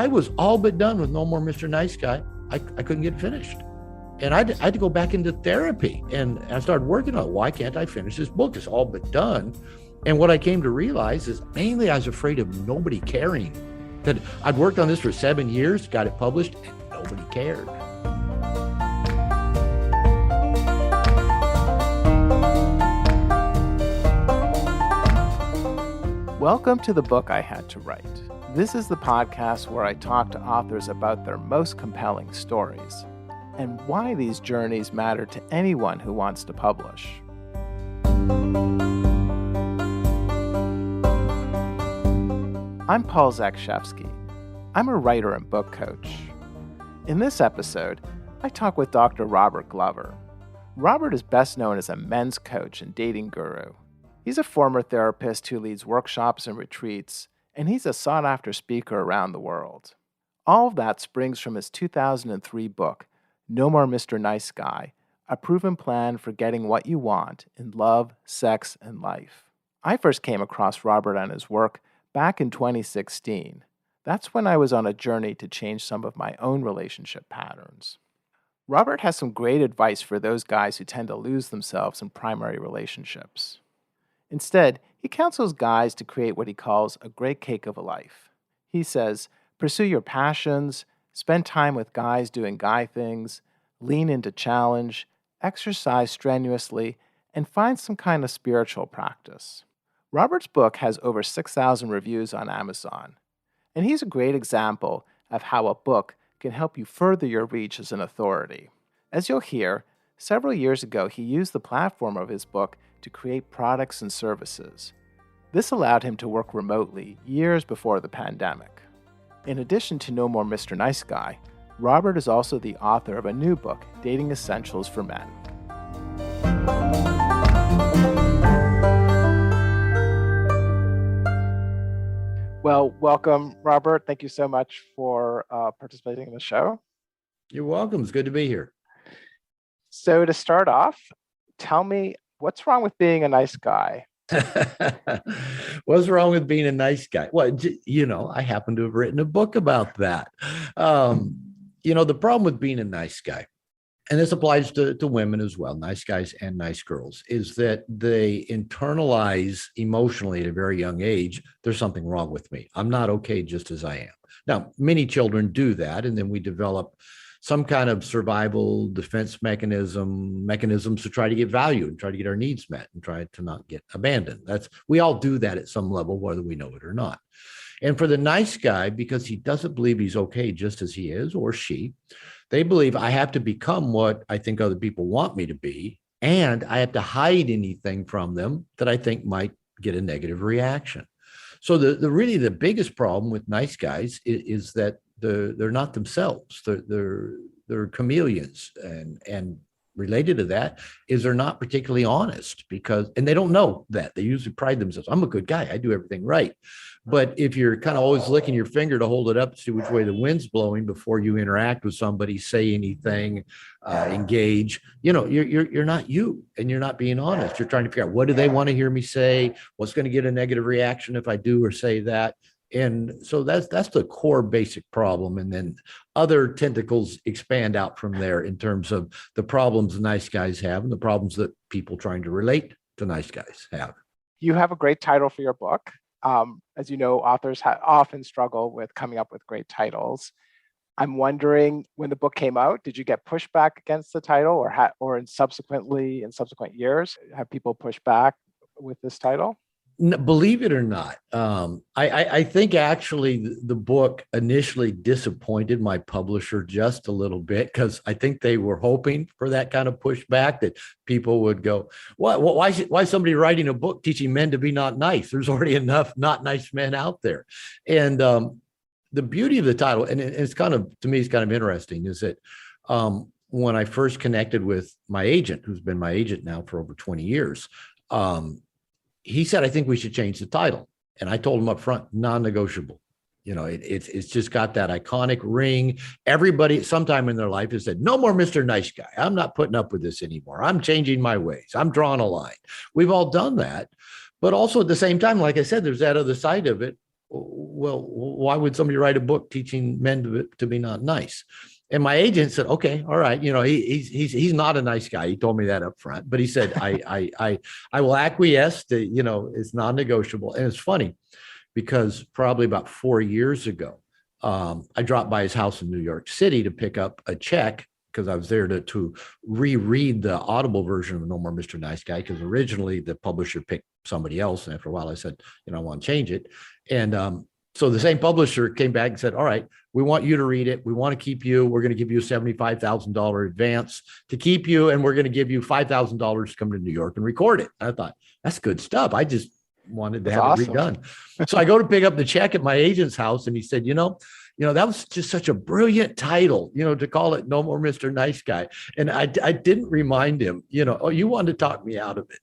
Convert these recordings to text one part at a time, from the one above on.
I was all but done with No More Mr. Nice Guy. I couldn't get it finished. And I had to go back into therapy, and I started working on it. Why can't I finish this book? It's all but done. And what I came to realize is mainly I was afraid of nobody caring. That I'd worked on this for 7 years, got it published, and nobody cared. Welcome to The Book I Had to Write. This is the podcast where I talk to authors about their most compelling stories and why these journeys matter to anyone who wants to publish. I'm Paul Zakshevsky. I'm a writer and book coach. In this episode, I talk with Dr. Robert Glover. Robert is best known as a men's coach and dating guru. He's a former therapist who leads workshops and retreats, and he's a sought-after speaker around the world. All of that springs from his 2003 book, No More Mr. Nice Guy, a proven plan for getting what you want in love, sex, and life. I first came across Robert and his work back in 2016. That's when I was on a journey to change some of my own relationship patterns. Robert has some great advice for those guys who tend to lose themselves in primary relationships. Instead, he counsels guys to create what he calls a great cake of a life. He says, pursue your passions, spend time with guys doing guy things, lean into challenge, exercise strenuously, and find some kind of spiritual practice. Robert's book has over 6,000 reviews on Amazon, and he's a great example of how a book can help you further your reach as an authority. As you'll hear, several years ago he used the platform of his book to create products and services. This allowed him to work remotely years before the pandemic. In addition to No More Mr. Nice Guy, Robert is also the author of a new book, Dating Essentials for Men. Well, welcome, Robert. Thank you so much for participating in the show. You're welcome. It's good to be here. So to start off, tell me, what's wrong with being a nice guy? What's wrong with being a nice guy? Well, I happen to have written a book about that. The problem with being a nice guy, and this applies to women as well, nice guys and nice girls, is that they internalize emotionally at a very young age, there's something wrong with me. I'm not okay just as I am. Now, many children do that, and then we develop some kind of survival defense mechanisms to try to get value and try to get our needs met and try to not get abandoned. We all do that at some level, whether we know it or not. And for the nice guy, because he doesn't believe he's okay just as he is, or she, they believe I have to become what I think other people want me to be, and I have to hide anything from them that I think might get a negative reaction. So the biggest problem with nice guys is that they're not themselves. They're chameleons, and related to that is they're not particularly honest and they don't know that. They usually pride themselves. I'm a good guy. I do everything right. But if you're kind of always licking your finger to hold it up to see which way the wind's blowing before you interact with somebody, say anything, engage, you're not you, and you're not being honest. You're trying to figure out, what do they want to hear me say? What's going to get a negative reaction if I do or say that? And so that's the core basic problem. And then other tentacles expand out from there in terms of the problems nice guys have and the problems that people trying to relate to nice guys have. You have a great title for your book. As you know, authors often struggle with coming up with great titles. I'm wondering, when the book came out, did you get pushback against the title, or in subsequent years, have people pushed back with this title? Believe it or not, I think actually the book initially disappointed my publisher just a little bit, because I think they were hoping for that kind of pushback, that people would go, why is somebody writing a book teaching men to be not nice? There's already enough not nice men out there. And the beauty of the title, and it's kind of, to me, it's kind of interesting, is that when I first connected with my agent, who's been my agent now for over 20 years, he said, I think we should change the title. And I told him up front, non-negotiable. It's just got that iconic ring. Everybody sometime in their life has said, no more Mr. Nice Guy. I'm not putting up with this anymore. I'm changing my ways. I'm drawing a line. We've all done that. But also at the same time, like I said, there's that other side of it. well, why would somebody write a book teaching men to be not nice? And my agent said, okay, all right. He's not a nice guy. He told me that up front, but he said, I will acquiesce to, it's non-negotiable. And it's funny because probably about 4 years ago, I dropped by his house in New York City to pick up a check because I was there to reread the Audible version of No More Mr. Nice Guy, because originally the publisher picked somebody else. And after a while I said, I want to change it. And so the same publisher came back and said, all right, we want you to read it. We want to keep you. We're going to give you a $75,000 advance to keep you. And we're going to give you $5,000 to come to New York and record it. And I thought, that's good stuff. I just wanted to have it redone. So I go to pick up the check at my agent's house, and he said, that was just such a brilliant title, to call it No More Mr. Nice Guy. And I didn't remind him, oh, you wanted to talk me out of it.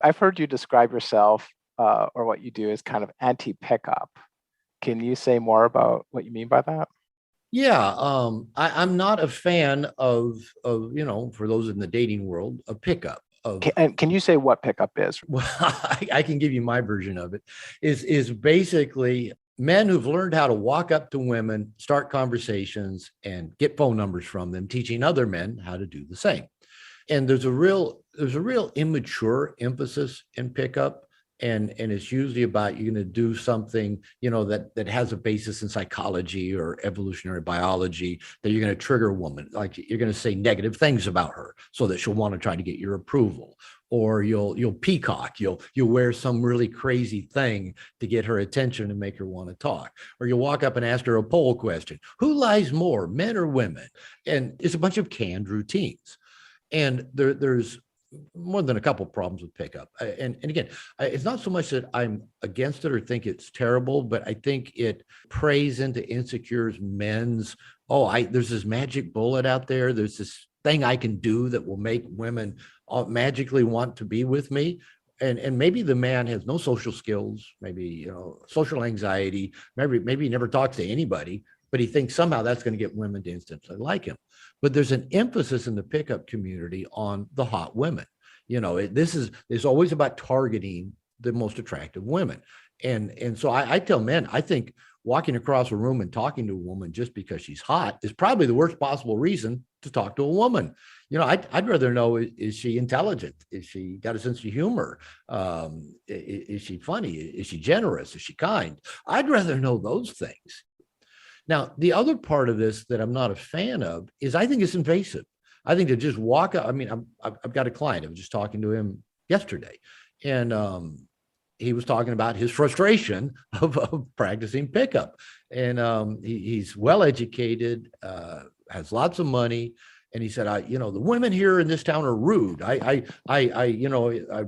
I've heard you describe yourself or what you do as kind of anti-pickup. Can you say more about what you mean by that? Yeah, I'm not a fan of for those in the dating world, a pickup. Can you say what pickup is? Well, I can give you my version of it. Is basically men who've learned how to walk up to women, start conversations, and get phone numbers from them, teaching other men how to do the same. And there's a real immature emphasis in pickup. And it's usually about you're going to do something, that has a basis in psychology or evolutionary biology, that you're going to trigger a woman. Like you're going to say negative things about her so that she'll want to try to get your approval. Or you'll peacock, you'll wear some really crazy thing to get her attention and make her want to talk. Or you'll walk up and ask her a poll question. Who lies more, men or women? And it's a bunch of canned routines. And there's more than a couple of problems with pickup. And again, it's not so much that I'm against it or think it's terrible, but I think it preys into insecure men's, there's this magic bullet out there. There's this thing I can do that will make women magically want to be with me. And maybe the man has no social skills, maybe, social anxiety, maybe he never talks to anybody, but he thinks somehow that's going to get women to instantly like him. But there's an emphasis in the pickup community on the hot women. It's always about targeting the most attractive women. And so I tell men, I think walking across a room and talking to a woman just because she's hot is probably the worst possible reason to talk to a woman. I'd rather know, is she intelligent? Is she got a sense of humor? Is she funny? Is she generous? Is she kind? I'd rather know those things. Now, the other part of this that I'm not a fan of is I think it's invasive. I think to just walk up, I've got a client, I was just talking to him yesterday, and he was talking about his frustration of practicing pickup. And he's well-educated, has lots of money. And he said, the women here in this town are rude. I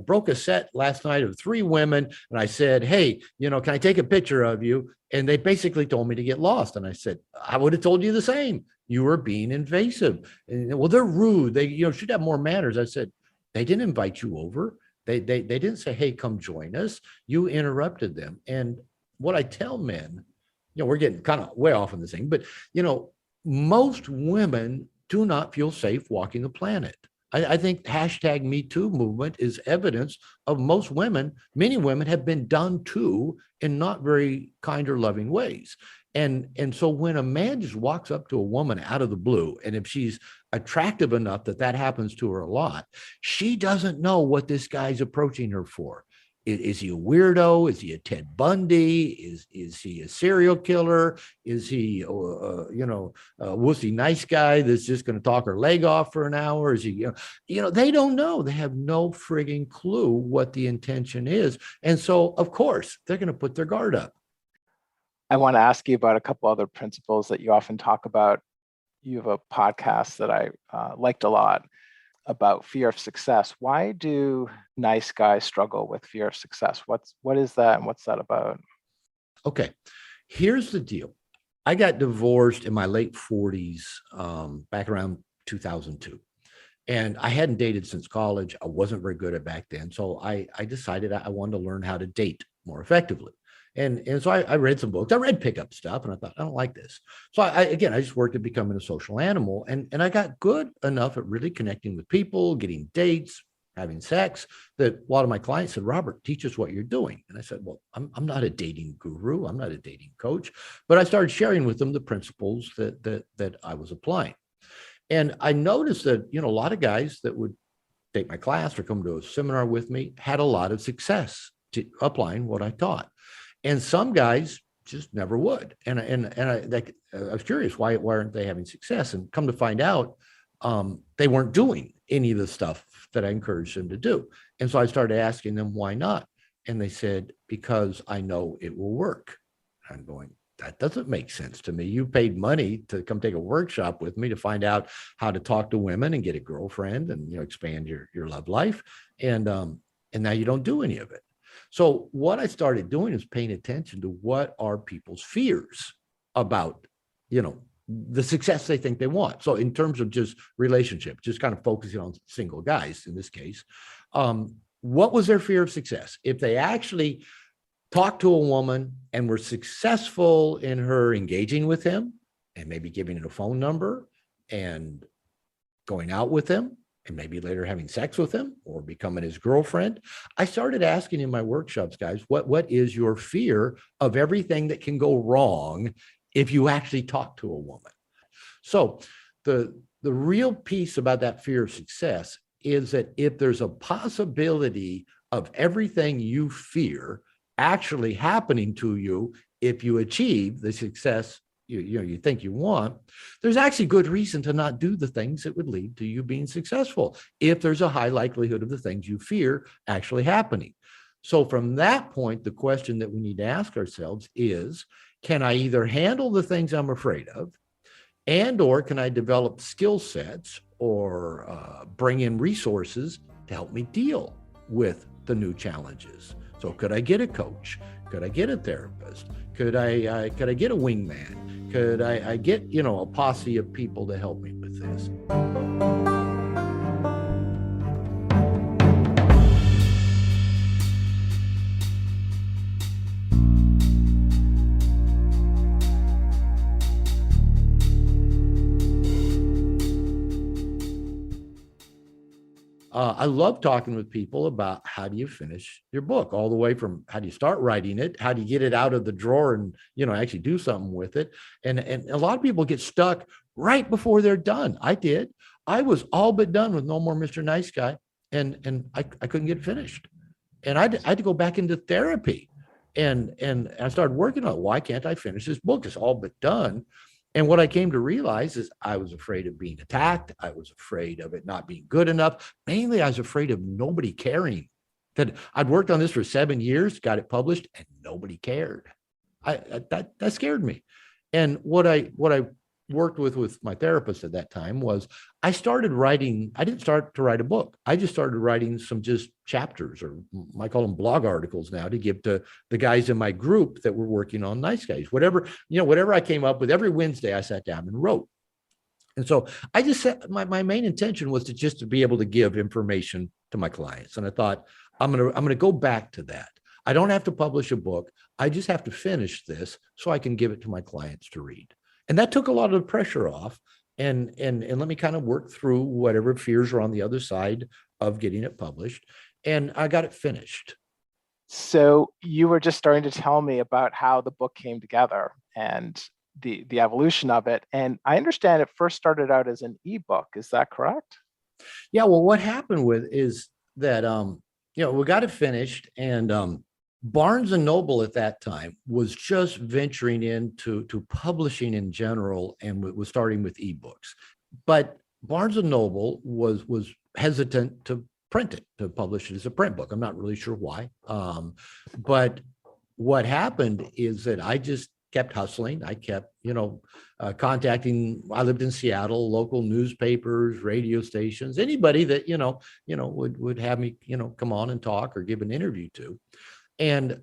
broke a set last night of 3 women, and I said, hey, can I take a picture of you? And they basically told me to get lost. And I said, I would have told you the same. You were being invasive. And, well, they're rude. They, should have more manners. I said, they didn't invite you over. They didn't say, hey, come join us. You interrupted them. And what I tell men, we're getting kind of way off on this thing, but, most women do not feel safe walking the planet. I think #MeToo movement is evidence of most women, many women have been done to in not very kind or loving ways. And so when a man just walks up to a woman out of the blue, and if she's attractive enough that happens to her a lot, she doesn't know what this guy's approaching her for. Is he a weirdo? Is he a Ted Bundy? Is he a serial killer? Is he, a wussy nice guy that's just going to talk her leg off for an hour? Is he, they don't know. They have no frigging clue what the intention is. And so, of course, they're going to put their guard up. I want to ask you about a couple other principles that you often talk about. You have a podcast that I liked a lot about fear of success. Why do nice guys struggle with fear of success? What is that, and what's that about? Okay, here's the deal. I got divorced in my late 40s, back around 2002. And I hadn't dated since college. I wasn't very good at back then. So I decided I wanted to learn how to date more effectively. And so I read some books. I read pickup stuff, and I thought, I don't like this. So I just worked at becoming a social animal, and I got good enough at really connecting with people, getting dates, having sex, that a lot of my clients said, Robert, teach us what you're doing. And I said, well, I'm not a dating guru. I'm not a dating coach, but I started sharing with them the principles that I was applying. And I noticed that, a lot of guys that would take my class or come to a seminar with me had a lot of success to applying what I taught. And some guys just never would. And I was curious, why aren't they having success? And come to find out, they weren't doing any of the stuff that I encouraged them to do. And so I started asking them, why not? And they said, because I know it will work. I'm going, that doesn't make sense to me. You paid money to come take a workshop with me to find out how to talk to women and get a girlfriend and, expand your love life. And now you don't do any of it. So what I started doing is paying attention to what are people's fears about, the success they think they want. So in terms of just relationship, just kind of focusing on single guys in this case, what was their fear of success? If they actually talked to a woman and were successful in her engaging with him and maybe giving it a phone number and going out with him and maybe later having sex with him or becoming his girlfriend, I started asking in my workshops, guys, what is your fear of everything that can go wrong if you actually talk to a woman? So the real piece about that fear of success is that if there's a possibility of everything you fear actually happening to you if you achieve the success you think you want, there's actually good reason to not do the things that would lead to you being successful if there's a high likelihood of the things you fear actually happening. So from that point, the question that we need to ask ourselves is, can I either handle the things I'm afraid of, and or can I develop skill sets or bring in resources to help me deal with the new challenges? So could I get a coach? Could I get a therapist? Could I get a wingman? Could I get, a posse of people to help me with this? I love talking with people about how do you finish your book, all the way from how do you start writing it, how do you get it out of the drawer and, actually do something with it. And a lot of people get stuck right before they're done. I did. I was all but done with No More Mr. Nice Guy, and I couldn't get it finished. And I had to go back into therapy. And I started working on it. Why can't I finish this book? It's all but done. And what I came to realize is I was afraid of being attacked. I was afraid of it not being good enough. Mainly, I was afraid of nobody caring. That I'd worked on this for 7 years, got it published, and nobody cared. That scared me. And what I worked with my therapist at that time was I started writing. I didn't start to write a book. I just started writing some just chapters, or I call them blog articles now, to give to the guys in my group that were working on Nice Guys. Whatever I came up with, every Wednesday I sat down and wrote. And so I just said my main intention was to be able to give information to my clients. And I thought, I'm gonna go back to that. I don't have to publish a book. I just have to finish this so I can give it to my clients to read. And that took a lot of the pressure off, and let me kind of work through whatever fears are on the other side of getting it published. And I got it finished. So you were just starting to tell me about how the book came together and the evolution of it. And I understand it first started out as an ebook. Is that correct? Yeah. Well, what happened is that we got it finished, and Barnes and Noble at that time was just venturing into publishing in general, and was starting with ebooks. But Barnes and Noble was hesitant to print it, to publish it as a print book. I'm not really sure why. But what happened is that I just kept hustling. I kept, contacting. I lived in Seattle, local newspapers, radio stations, anybody that would have me, come on and talk or give an interview to. And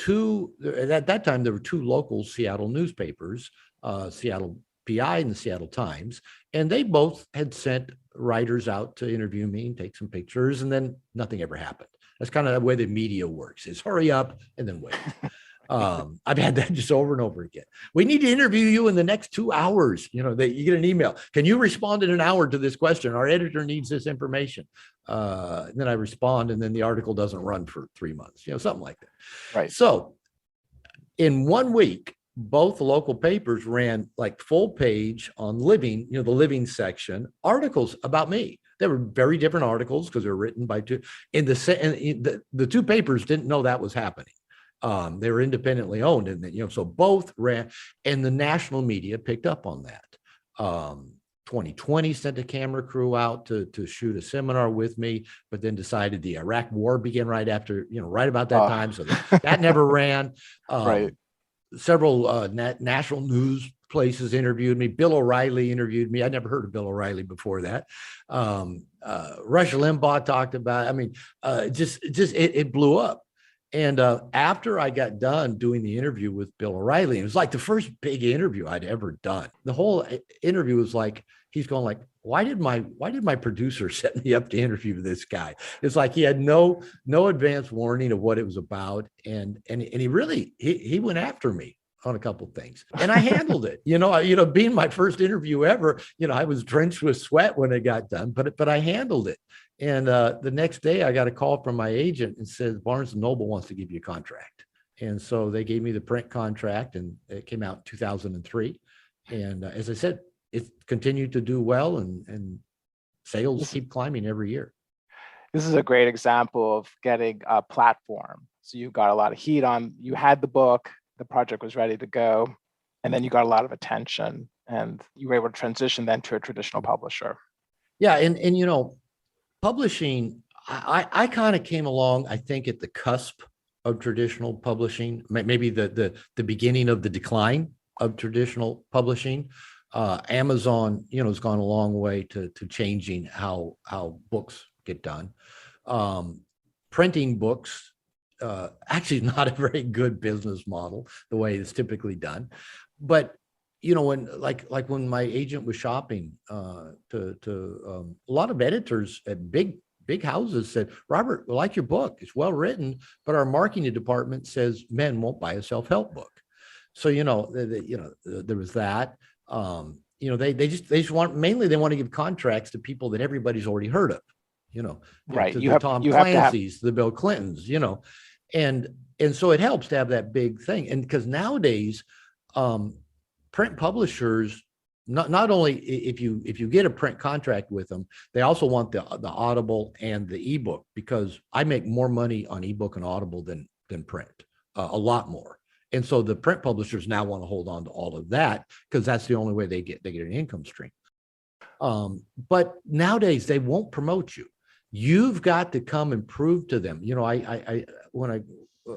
at that time, there were two local Seattle newspapers, Seattle PI and the Seattle Times, and they both had sent writers out to interview me and take some pictures, and then nothing ever happened. That's kind of the way the media works: is hurry up and then wait. I've had that just over and over again. We need to interview you in the next 2 hours. That you get an email. Can you respond in an hour to this question? Our editor needs this information. Then I respond, and then the article doesn't run for 3 months, something like that. Right. So in 1 week, both the local papers ran like full page on living, the living section, articles about me. They were very different articles because they're written by two. The two papers didn't know that was happening. They were independently owned, and so both ran, and the national media picked up on that. 2020 sent a camera crew out to shoot a seminar with me, but then decided the Iraq War began right after, right about that time, so that never ran. Right. Several national news places interviewed me. Bill O'Reilly interviewed me. I never heard of Bill O'Reilly before that. Rush Limbaugh talked about it. I mean, it blew up. And after I got done doing the interview with Bill O'Reilly, it was like the first big interview I'd ever done. The whole interview was like, he's going like, why did my producer set me up to interview this guy? It's like he had no advance warning of what it was about. And he really, he went after me on a couple of things, and I handled it. Being my first interview ever, I was drenched with sweat when it got done, but I handled it. And the next day I got a call from my agent and said, Barnes & Noble wants to give you a contract. And so they gave me the print contract, and it came out in 2003. And as I said, it continued to do well, and sales keep climbing every year. This is a great example of getting a platform. So you got a lot of heat on, you had the book, the project was ready to go, and then you got a lot of attention, and you were able to transition then to a traditional publisher. Yeah. And publishing, I kind of came along, I think, at the cusp of traditional publishing, maybe the beginning of the decline of traditional publishing. Amazon, has gone a long way to changing how books get done. Printing books, actually not a very good business model, the way it's typically done. But when when my agent was shopping a lot of editors at big houses said, Robert, we like your book, it's well written, but our marketing department says men won't buy a self-help book. So there was that. They just want, mainly they want to give contracts to people that everybody's already heard of. Right. To Tom Clancy's, the Bill Clintons, and so it helps to have that big thing. And because nowadays, print publishers, not only if you get a print contract with them, they also want the Audible and the ebook, because I make more money on ebook and Audible than print, a lot more. And so the print publishers now want to hold on to all of that, because that's the only way they get an income stream. But nowadays they won't promote you. You've got to come and prove to them.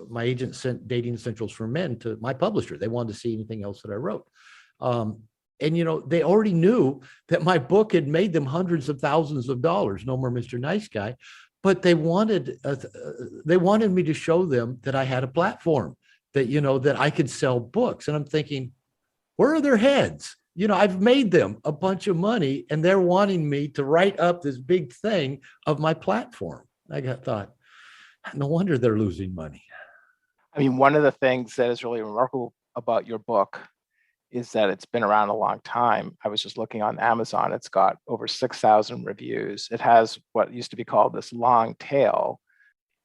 My agent sent Dating Essentials for Men to my publisher. They wanted to see anything else that I wrote. And they already knew that my book had made them hundreds of thousands of dollars. No More Mr. Nice Guy. But they wanted me to show them that I had a platform, that that I could sell books. And I'm thinking, where are their heads? I've made them a bunch of money, and they're wanting me to write up this big thing of my platform. I thought, no wonder they're losing money. I mean, one of the things that is really remarkable about your book is that it's been around a long time. I was just looking on Amazon. It's got over 6,000 reviews. It has what used to be called this long tail.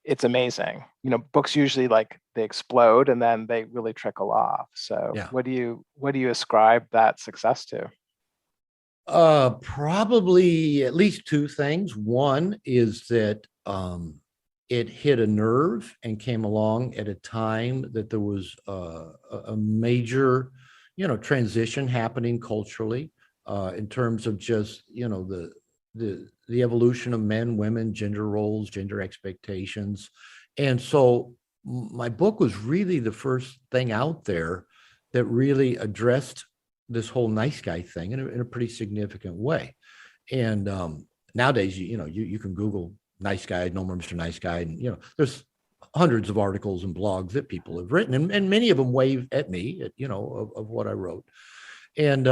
It's amazing. Books usually they explode and then they really trickle off. So yeah. What do you ascribe that success to? Probably at least two things. One is that it hit a nerve and came along at a time that there was a major, transition happening culturally, in terms of just, the evolution of men, women, gender roles, gender expectations. And so my book was really the first thing out there that really addressed this whole nice guy thing in a pretty significant way. And nowadays, you can Google nice guy, No More Mr. Nice Guy, and there's hundreds of articles and blogs that people have written, and many of them wave at me, of what I wrote. And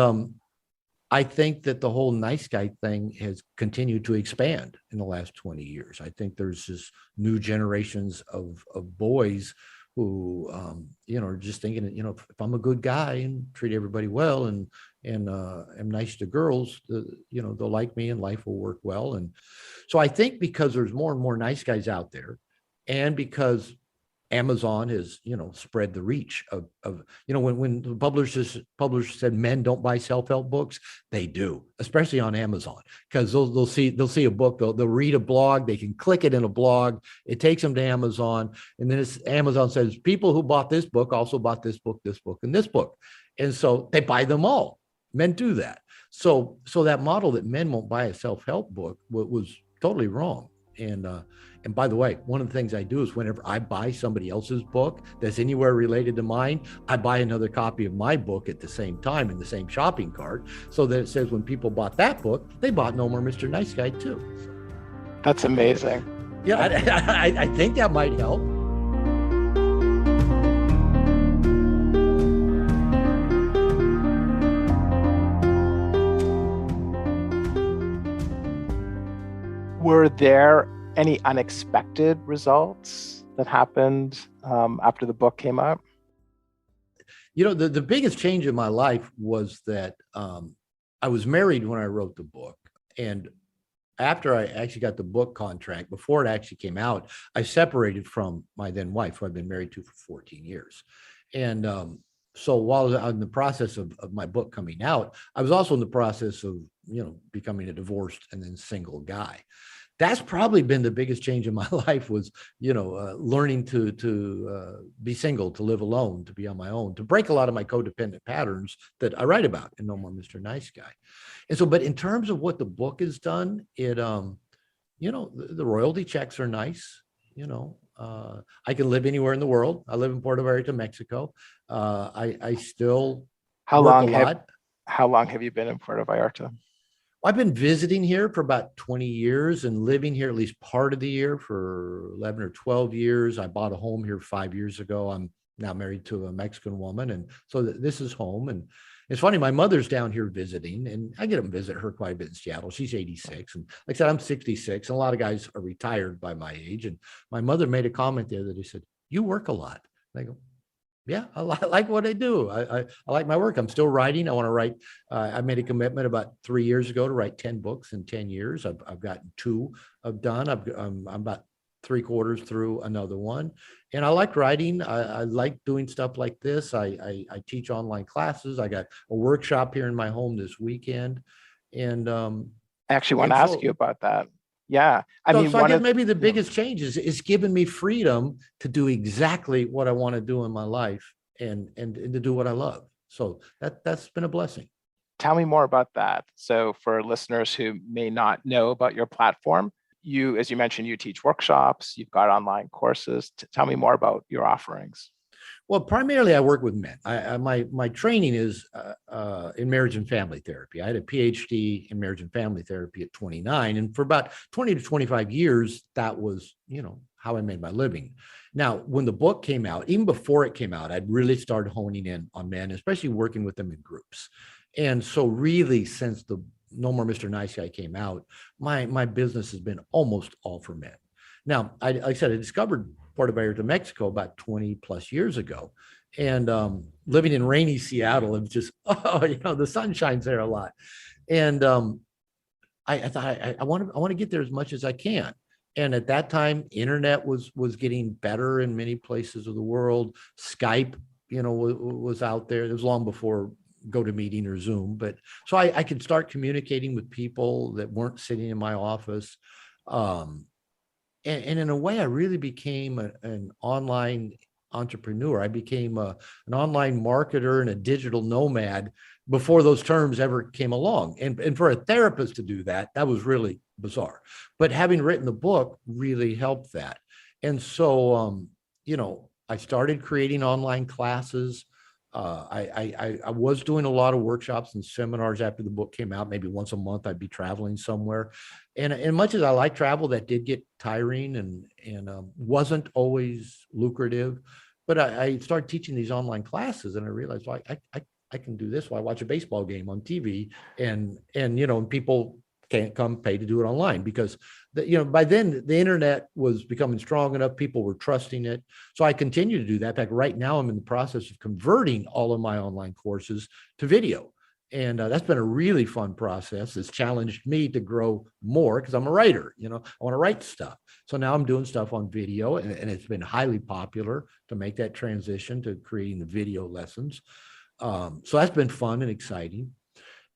I think that the whole nice guy thing has continued to expand in the last 20 years. I think there's just new generations of boys are just thinking that, if I'm a good guy and treat everybody well and am nice to girls, they'll like me and life will work well. And so I think because there's more and more nice guys out there, and because Amazon has, spread the reach of when the publishers said men don't buy self-help books, they do, especially on Amazon, because they'll see a book, they'll read a blog, they can click it in a blog, it takes them to Amazon, and then Amazon says people who bought this book also bought this book, and this book, and so they buy them all. Men do that. So that model that men won't buy a self-help book was totally wrong. And by the way, one of the things I do is whenever I buy somebody else's book that's anywhere related to mine, I buy another copy of my book at the same time in the same shopping cart, so that it says when people bought that book, they bought No More Mr. Nice Guy too. That's amazing. Yeah, I think that might help. Were there any unexpected results that happened after the book came out? The biggest change in my life was that I was married when I wrote the book. And after I actually got the book contract, before it actually came out, I separated from my then wife, who I've been married to for 14 years. And so while I was in the process of my book coming out, I was also in the process of, becoming a divorced and then single guy. That's probably been the biggest change in my life, was, learning to be single, to live alone, to be on my own, to break a lot of my codependent patterns that I write about in No More Mr. Nice Guy. And so, but in terms of what the book has done, it, the royalty checks are nice. I can live anywhere in the world. I live in Puerto Vallarta, Mexico. I still work a lot. How long have you been in Puerto Vallarta? I've been visiting here for about 20 years and living here at least part of the year for 11 or 12 years. I bought a home here 5 years ago. I'm now married to a Mexican woman. And so this is home. And it's funny, my mother's down here visiting, and I get to visit her quite a bit in Seattle. She's 86. And like I said, I'm 66. And a lot of guys are retired by my age. And my mother made a comment there that he said, "You work a lot." And I go, "Yeah, I like what I do. I like my work. I'm still writing. I want to write. I made a commitment about 3 years ago to write 10 books in 10 years. I've gotten 2 done. I'm about 3/4 through another one. And I like writing. I like doing stuff like this. I teach online classes. I got a workshop here in my home this weekend. And I actually want to ask you about that. Yeah. I guess maybe the biggest change is giving me freedom to do exactly what I want to do in my life and to do what I love. So that's been a blessing. Tell me more about that. So for listeners who may not know about your platform, as you mentioned, you teach workshops, you've got online courses. Tell me more about your offerings. Well, primarily I work with men. My training is in marriage and family therapy. I had a PhD in marriage and family therapy at 29. And for about 20 to 25 years, that was, how I made my living. Now, when the book came out, even before it came out, I'd really started honing in on men, especially working with them in groups. And so really, since the No More Mr. Nice Guy came out, my business has been almost all for men. Now, like I said, I discovered Puerto Vallarta, Mexico about 20 plus years ago. And living in rainy Seattle, it was just, the sun shines there a lot. And I thought I want to get there as much as I can. And at that time, internet was getting better in many places of the world. Skype, was out there. It was long before GoToMeeting or Zoom, but so I could start communicating with people that weren't sitting in my office. And in a way, I really became an online entrepreneur. I became an online marketer and a digital nomad before those terms ever came along. And for a therapist to do that, that was really bizarre. But having written the book really helped that. And so, I started creating online classes. I was doing a lot of workshops and seminars after the book came out. Maybe once a month I'd be traveling somewhere. And much as I like travel, that did get tiring and wasn't always lucrative. But I started teaching these online classes, and I realized, well, I can do this while I watch a baseball game on TV, and people can't come pay to do it online because by then the internet was becoming strong enough. People were trusting it. So I continue to do that. In fact, right now I'm in the process of converting all of my online courses to video. And that's been a really fun process. It's challenged me to grow more because I'm a writer, I want to write stuff. So now I'm doing stuff on video, and it's been highly popular to make that transition to creating the video lessons. So that's been fun and exciting.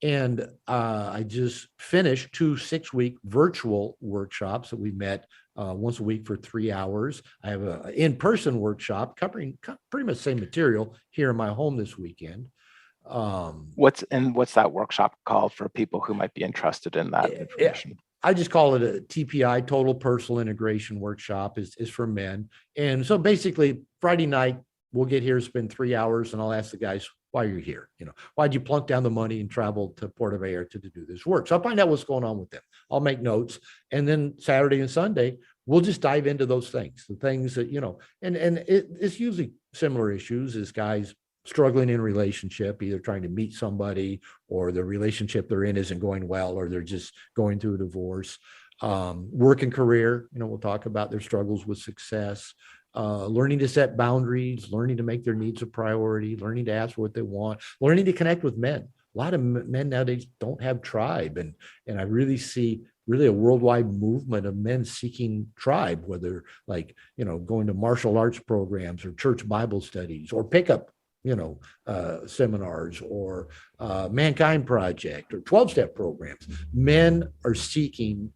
And I just finished 2 6-week virtual workshops that we met once a week for 3 hours. I have an in-person workshop covering pretty much the same material here in my home this weekend. What's that workshop called for people who might be interested in that information? I just call it a TPI, Total Personal Integration Workshop, is for men. And so basically Friday night, we'll get here, spend 3 hours, and I'll ask the guys, why are you here? Why'd you plunk down the money and travel to Puerto Vallarta to do this work? So I'll find out what's going on with them. I'll make notes. And then Saturday and Sunday, we'll just dive into those things, the things that, and it's usually similar issues as guys struggling in relationship, either trying to meet somebody or the relationship they're in isn't going well, or they're just going through a divorce. Work and career, we'll talk about their struggles with success. Learning to set boundaries, learning to make their needs a priority, learning to ask what they want, learning to connect with men. A lot of men nowadays don't have tribe. And I really see a worldwide movement of men seeking tribe, whether going to martial arts programs or church Bible studies or pickup, seminars or Mankind Project or 12-step programs. Men are seeking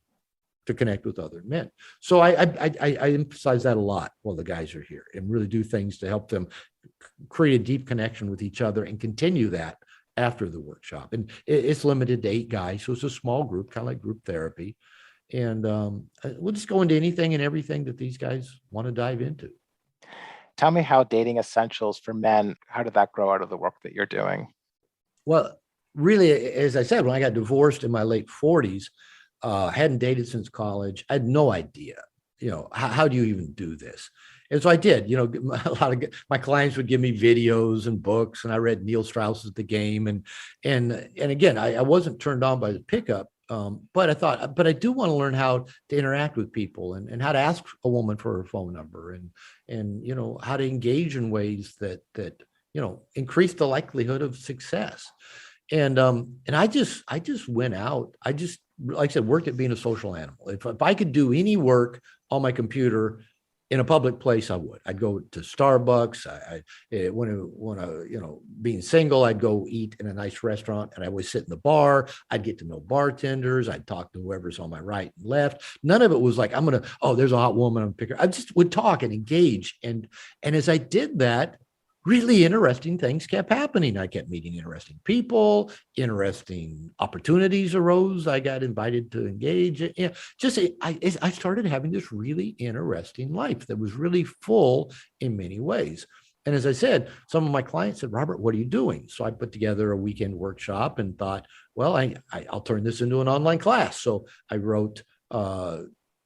to connect with other men. So I emphasize that a lot while the guys are here, and really do things to help them create a deep connection with each other and continue that after the workshop. And it's limited to 8 guys. So it's a small group, kind of like group therapy. And we'll just go into anything and everything that these guys want to dive into. Tell me how dating essentials for men, how did that grow out of the work that you're doing? Well, really, as I said, when I got divorced in my late 40s, hadn't dated since college. I had no idea, how do you even do this? And so I did, a lot of my clients would give me videos and books, and I read Neil Strauss's The Game. And again, I wasn't turned on by the pickup, but I thought, but I do want to learn how to interact with people and how to ask a woman for her phone number and how to engage in ways that increase the likelihood of success. And I just went out. I just, like I said, worked at being a social animal. If I could do any work on my computer in a public place, I would. I'd go to Starbucks. Being single, I'd go eat in a nice restaurant, and I would sit in the bar. I'd get to know bartenders. I'd talk to whoever's on my right and left. None of it was like, there's a hot woman, I'm picking. I just would talk and engage. And as I did that, really interesting things kept happening. I kept meeting interesting people, interesting opportunities arose. I got invited to engage. I started having this really interesting life that was really full in many ways. And as I said, some of my clients said, Robert, what are you doing? So I put together a weekend workshop and thought, well, I'll turn this into an online class. So I wrote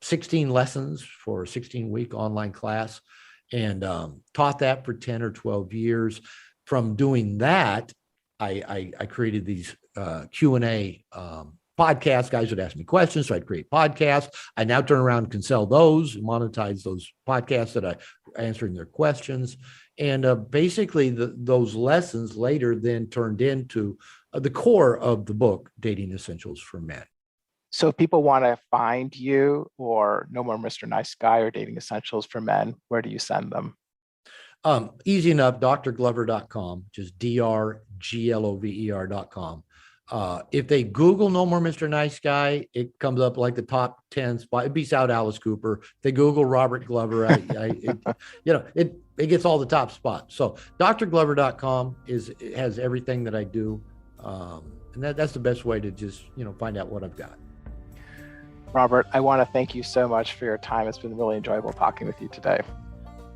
16 lessons for a 16-week online class, and taught that for 10 or 12 years. From doing that, I created these Q&A podcasts. Guys would ask me questions, so I'd create podcasts. I now turn around and can sell those, monetize those podcasts that I answering their questions. And basically, those lessons later then turned into the core of the book, Dating Essentials for Men. So if people want to find you or No More Mr. Nice Guy or Dating Essentials for Men, where do you send them? Easy enough, drglover.com, just drglover.com. If they Google No More Mr. Nice Guy, it comes up like the top 10 spot. It beats out Alice Cooper. If they Google Robert Glover, it gets all the top spots. So drglover.com it has everything that I do. And that's the best way to just, find out what I've got. Robert, I want to thank you so much for your time. It's been really enjoyable talking with you today.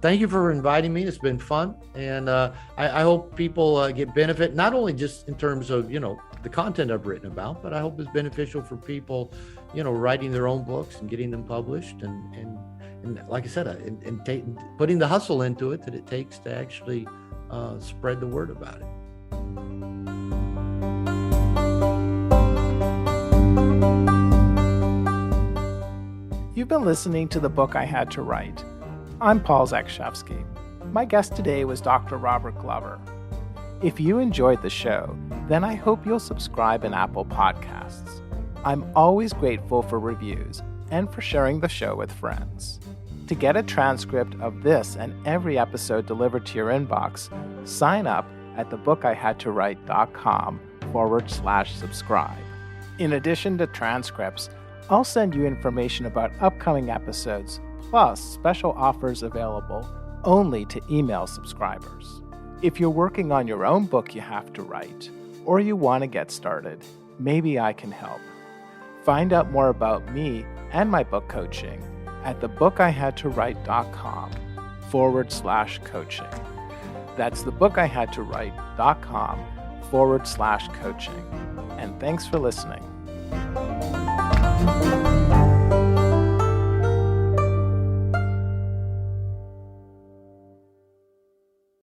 Thank you for inviting me. It's been fun. And I hope people get benefit, not only just in terms of, the content I've written about, but I hope it's beneficial for people, writing their own books and getting them published. And like I said, putting the hustle into it that it takes to actually spread the word about it. You've been listening to The Book I Had to Write. I'm Paul Zakshevsky. My guest today was Dr. Robert Glover. If you enjoyed the show, then I hope you'll subscribe in Apple Podcasts. I'm always grateful for reviews and for sharing the show with friends. To get a transcript of this and every episode delivered to your inbox, sign up at thebookihadtowrite.com/subscribe. In addition to transcripts, I'll send you information about upcoming episodes, plus special offers available only to email subscribers. If you're working on your own book you have to write, or you want to get started, maybe I can help. Find out more about me and my book coaching at thebookihadtowrite.com/coaching. That's thebookihadtowrite.com/coaching. And thanks for listening.